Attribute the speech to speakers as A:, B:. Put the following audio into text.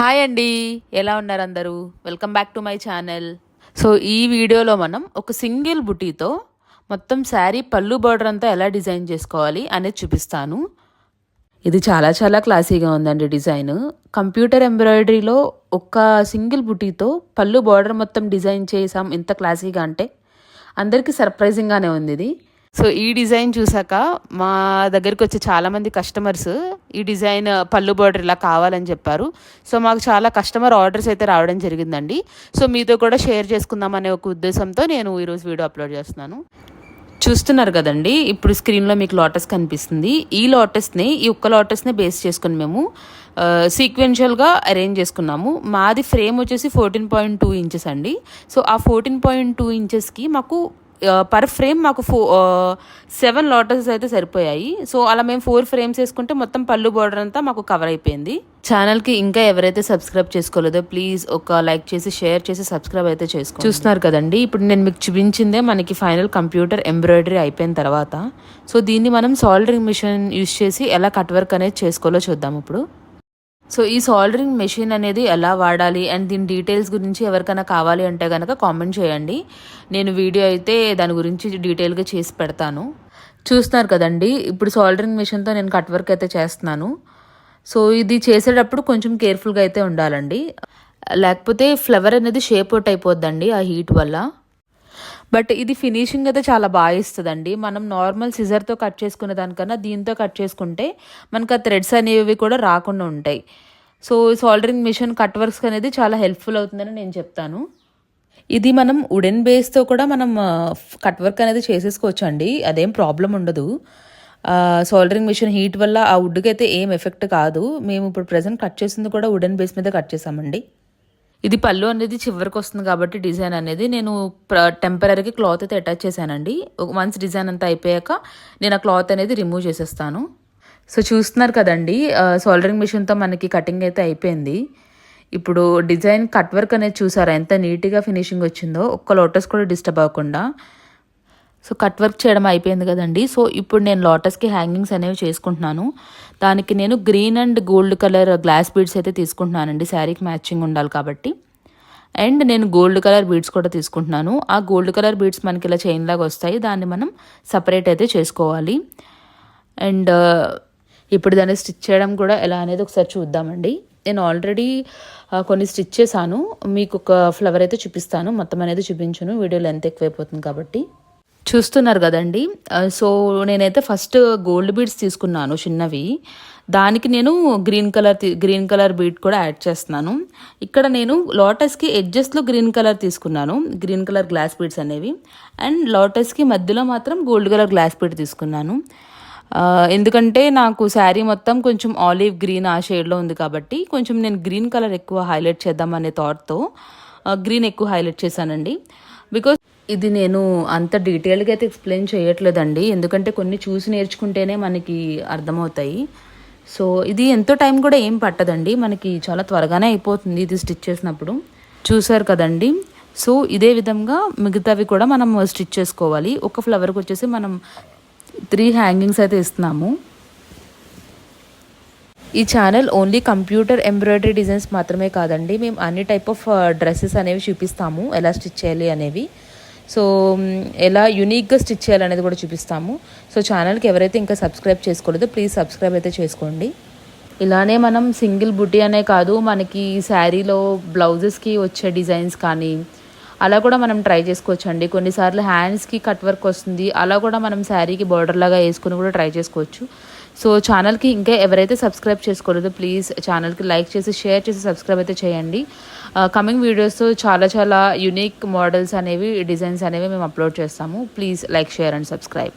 A: Hi అండి, ఎలా ఉన్నారు అందరూ? Welcome back to my channel. So ఈ వీడియోలో మనం ఒక సింగిల్ బుటీతో మొత్తం శారీ పళ్ళు బార్డర్ అంతా ఎలా డిజైన్ చేసుకోవాలి అనేది చూపిస్తాను. ఇది చాలా చాలా క్లాసీగా ఉందండి డిజైన్. కంప్యూటర్ ఎంబ్రాయిడరీలో ఒక సింగిల్ బుటీతో పళ్ళు బార్డర్ మొత్తం డిజైన్ చేసాం ఇంత క్లాసీగా అంటే అందరికీ సర్ప్రైజింగ్గానే ఉంది ఇది. సో ఈ డిజైన్ చూసాక మా దగ్గరికి వచ్చే చాలామంది కస్టమర్స్ ఈ డిజైన్ పళ్ళు బార్డర్ ఇలా కావాలని చెప్పారు. సో మాకు చాలా కస్టమర్ ఆర్డర్స్ అయితే రావడం జరిగిందండి. సో మీతో కూడా షేర్ చేసుకుందాం అనే ఒక ఉద్దేశంతో నేను ఈరోజు వీడియో అప్లోడ్ చేస్తున్నాను. చూస్తున్నారు కదండి, ఇప్పుడు స్క్రీన్లో మీకు లోటస్ కనిపిస్తుంది. ఈ ఒక్క లోటస్ని బేస్ చేసుకుని మేము సీక్వెన్షియల్గా అరేంజ్ చేసుకున్నాము. మాది ఫ్రేమ్ వచ్చేసి 14.2 ఇంచెస్ అండి. సో ఆ 14.2 ఇంచెస్కి మాకు పర్ ఫ్రేమ్ మాకు 7 లోటస్ అయితే సరిపోయాయి. సో అలా మేము 4 ఫ్రేమ్స్ వేసుకుంటే మొత్తం పళ్ళు బార్డర్ అంతా మాకు కవర్ అయిపోయింది. ఛానల్కి ఇంకా ఎవరైతే సబ్స్క్రైబ్ చేసుకోలేదో ప్లీజ్ ఒక లైక్ చేసి షేర్ చేసి సబ్స్క్రైబ్ అయితే చేసుకోండి. చూస్తున్నారు కదండి, ఇప్పుడు నేను మీకు చూపించిందే మనకి ఫైనల్ కంప్యూటర్ ఎంబ్రాయిడరీ అయిపోయిన తర్వాత. సో దీన్ని మనం సాల్డరింగ్ మిషన్ యూస్ చేసి ఎలా కట్ వర్క్ అనేది చేసుకోవాలో చూద్దాం ఇప్పుడు. సో ఈ సాల్డరింగ్ మెషిన్ అనేది ఎలా వాడాలి అండ్ దీని డీటెయిల్స్ గురించి ఎవరికైనా కావాలి అంటే కనుక కామెంట్ చేయండి. నేను వీడియో అయితే దాని గురించి డీటెయిల్గా చేసి పెడతాను. చూస్తున్నారు కదండి, ఇప్పుడు సాల్డరింగ్ మెషిన్తో నేను కట్ వర్క్ అయితే చేస్తున్నాను. సో ఇది చేసేటప్పుడు కొంచెం కేర్ఫుల్గా అయితే ఉండాలండి, లేకపోతే ఫ్లవర్ అనేది షేప్ అవుట్ అయిపోద్దండి ఆ హీట్ వల్ల. బట్ ఇది ఫినిషింగ్ అయితే చాలా బాగా ఇస్తుందండి. మనం నార్మల్ సిజర్తో కట్ చేసుకునే దానికన్నా దీంతో కట్ చేసుకుంటే మనకు ఆ థ్రెడ్స్ అనేవి కూడా రాకుండా ఉంటాయి. So soldering machine cut works అనేది చాలా హెల్ప్ఫుల్ అవుతుందని నేను చెప్తాను. ఇది మనం వుడెన్ బేస్తో కూడా మనం కట్ వర్క్ అనేది చేసేసుకోవచ్చు అండి, అదేం ప్రాబ్లం ఉండదు. సాల్డరింగ్ మిషన్ హీట్ వల్ల ఆ వుడ్కి అయితే ఏం ఎఫెక్ట్ కాదు. మేము ఇప్పుడు ప్రజెంట్ కట్ చేసింది కూడా వుడెన్ బేస్ మీద కట్ చేసామండి. ఇది పళ్ళు అనేది చివరికి వస్తుంది కాబట్టి డిజైన్ అనేది నేను టెంపరీగా క్లాత్ అయితే అటాచ్ చేశానండి. వన్స్ డిజైన్ అంతా అయిపోయాక నేను ఆ క్లాత్ అనేది రిమూవ్ చేసేస్తాను. సో చూస్తున్నారు కదండి, సాల్డరింగ్ మిషన్తో మనకి కటింగ్ అయితే అయిపోయింది. ఇప్పుడు డిజైన్ కట్ వర్క్ అనేది చూసారా ఎంత నీట్గా ఫినిషింగ్ వచ్చిందో, ఒక్క లోటస్ కూడా డిస్టర్బ్ అవ్వకుండా. సో కట్ వర్క్ చేయడం అయిపోయింది కదండి. సో ఇప్పుడు నేను లోటస్కి హ్యాంగింగ్స్ అనేవి చేసుకుంటున్నాను. దానికి నేను green and gold colour glass beads అయితే తీసుకుంటున్నానండి, శారీకి మ్యాచింగ్ ఉండాలి కాబట్టి. అండ్ నేను గోల్డ్ కలర్ బీడ్స్ కూడా తీసుకుంటున్నాను. ఆ గోల్డ్ కలర్ బీడ్స్ మనకి ఇలా చైన్ లాగా వస్తాయి, దాన్ని మనం సపరేట్ అయితే చేసుకోవాలి. అండ్ ఇప్పుడు దాన్ని స్టిచ్ చేయడం కూడా ఎలా అనేది ఒకసారి చూద్దామండి. నేను ఆల్రెడీ కొన్ని స్టిచ్ చేశాను, మీకు ఒక ఫ్లవర్ అయితే చూపిస్తాను. మొత్తం అనేది చూపించను, వీడియో లెంత్ ఎక్కువైపోతుంది కాబట్టి. చూస్తున్నారు కదండి, సో నేనైతే ఫస్ట్ గోల్డ్ బీడ్స్ తీసుకున్నాను చిన్నవి. దానికి నేను గ్రీన్ కలర్ బీడ్ కూడా యాడ్ చేస్తున్నాను. ఇక్కడ నేను లోటస్కి ఎడ్జెస్లో గ్రీన్ కలర్ తీసుకున్నాను, గ్రీన్ కలర్ గ్లాస్ బీడ్స్ అనేవి. అండ్ లోటస్కి మధ్యలో మాత్రం గోల్డ్ కలర్ గ్లాస్ బీడ్ తీసుకున్నాను. ఎందుకంటే నాకు శారీ మొత్తం కొంచెం ఆలివ్ గ్రీన్ ఆ షేడ్లో ఉంది కాబట్టి కొంచెం నేను గ్రీన్ కలర్ ఎక్కువ హైలైట్ చేద్దాం అనే థాట్తో గ్రీన్ ఎక్కువ హైలైట్ చేశానండి. బికాజ్ ఇది నేను అంత డీటెయిల్గా అయితే ఎక్స్ప్లెయిన్ చేయట్లేదండి, ఎందుకంటే కొన్ని చూసి నేర్చుకుంటేనే మనకి అర్థమవుతాయి. సో ఇది ఎంతో టైం కూడా ఏం పట్టదండి, మనకి చాలా త్వరగానే అయిపోతుంది ఇది స్టిచ్ చేసినప్పుడు. చూసారు కదండి, సో ఇదే విధంగా మిగతావి కూడా మనం స్టిచ్ చేసుకోవాలి. ఒక ఫ్లవర్కి వచ్చేసి మనం 3 హ్యాంగింగ్స్ అయితే ఇస్తున్నాము. ఈ channel only computer embroidery designs మాత్రమే కాదండి, మేము అన్ని టైప్ ఆఫ్ డ్రెస్సెస్ అనేవి చూపిస్తాము, ఎలా స్టిచ్ చేయాలి అనేవి. సో ఎలా యూనిక్గా స్టిచ్ చేయాలనేది కూడా చూపిస్తాము. సో ఛానల్కి ఎవరైతే ఇంకా సబ్స్క్రైబ్ చేసుకోలేదో ప్లీజ్ సబ్స్క్రైబ్ అయితే చేసుకోండి. ఇలానే మనం సింగిల్ బుటీ అనే కాదు, మనకి శారీలో బ్లౌజెస్కి వచ్చే డిజైన్స్ కానీ అలా కూడా మనం ట్రై చేసుకోవచ్చు అండి. కొన్నిసార్లు హ్యాండ్స్కి కట్ వర్క్ వస్తుంది, అలా కూడా మనం శారీకి బార్డర్ లాగా వేసుకుని కూడా ట్రై చేసుకోవచ్చు. సో ఛానల్కి ఇంకా ఎవరైతే సబ్స్క్రైబ్ చేసుకోలేదో ప్లీజ్ ఛానల్కి లైక్ చేసి షేర్ చేసి సబ్స్క్రైబ్ అయితే చేయండి. కమింగ్ వీడియోస్తో చాలా చాలా యూనిక్ మోడల్స్ అనేవి డిజైన్స్ అనేవి మేము అప్లోడ్ చేస్తాము. Please like share and subscribe.